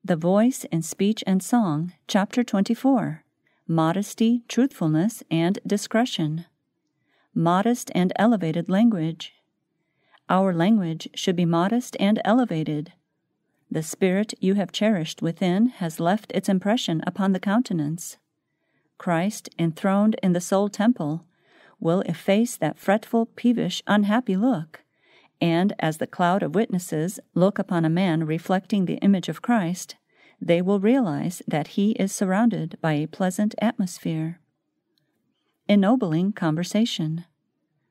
The Voice in Speech and Song, Chapter 24, Modesty, Truthfulness, and Discretion. Modest and elevated language. Our language should be modest and elevated. The spirit you have cherished within has left its impression upon the countenance. Christ, enthroned in the soul temple, will efface that fretful, peevish, unhappy look, and as the cloud of witnesses look upon a man reflecting the image of Christ, they will realize that he is surrounded by a pleasant atmosphere. Ennobling conversation.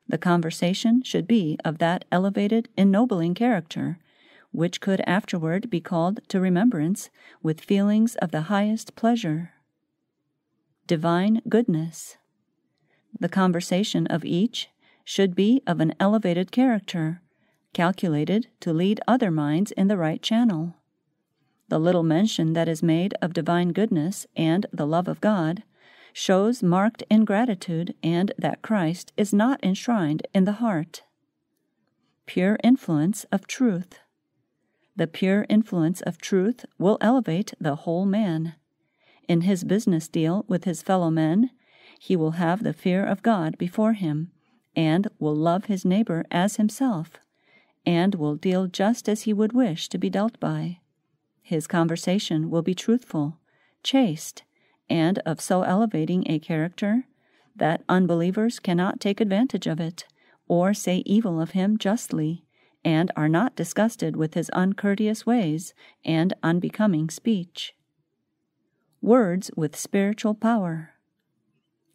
The conversation should be of that elevated, ennobling character, which could afterward be called to remembrance with feelings of the highest pleasure. Divine goodness. The conversation of each should be of an elevated character, calculated to lead other minds in the right channel. The little mention that is made of divine goodness and the love of God shows marked ingratitude and that Christ is not enshrined in the heart. Pure influence of truth. The pure influence of truth will elevate the whole man. In his business deal with his fellow men, he will have the fear of God before him, and will love his neighbor as himself, and will deal just as he would wish to be dealt by. His conversation will be truthful, chaste, and of so elevating a character that unbelievers cannot take advantage of it, or say evil of him justly, and are not disgusted with his uncourteous ways and unbecoming speech. Words with spiritual power.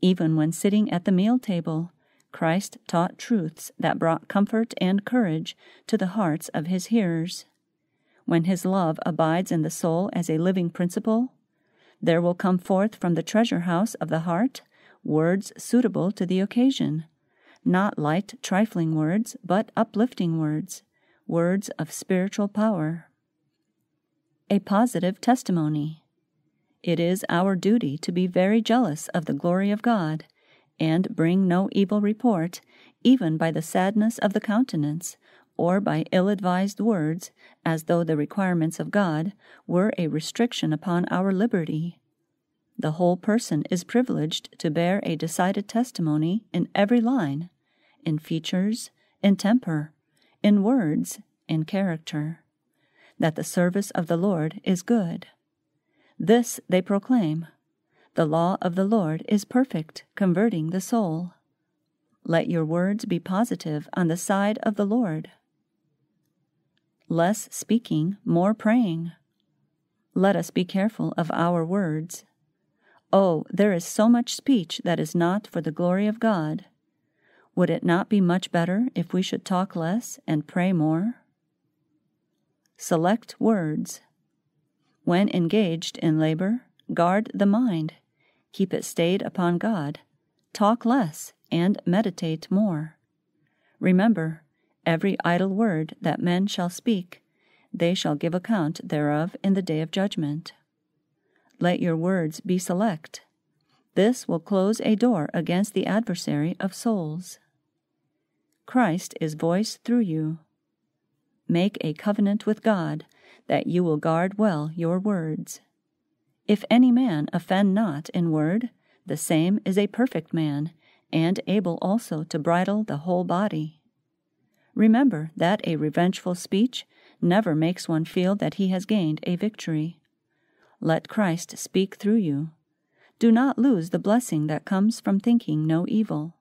Even when sitting at the meal table, Christ taught truths that brought comfort and courage to the hearts of his hearers. When his love abides in the soul as a living principle, there will come forth from the treasure house of the heart words suitable to the occasion, not light, trifling words, but uplifting words, words of spiritual power. A positive testimony. It is our duty to be very jealous of the glory of God, and bring no evil report, even by the sadness of the countenance, or by ill-advised words, as though the requirements of God were a restriction upon our liberty. The whole person is privileged to bear a decided testimony in every line, in features, in temper, in words, in character, that the service of the Lord is good. This they proclaim. The law of the Lord is perfect, converting the soul. Let your words be positive on the side of the Lord. Less speaking, more praying. Let us be careful of our words. Oh, there is so much speech that is not for the glory of God. Would it not be much better if we should talk less and pray more? Select words. When engaged in labor, guard the mind. Keep it stayed upon God. Talk less and meditate more. Remember, every idle word that men shall speak, they shall give account thereof in the day of judgment. Let your words be select. This will close a door against the adversary of souls. Christ is voiced through you. Make a covenant with God that you will guard well your words. If any man offend not in word, the same is a perfect man, and able also to bridle the whole body. Remember that a revengeful speech never makes one feel that he has gained a victory. Let Christ speak through you. Do not lose the blessing that comes from thinking no evil.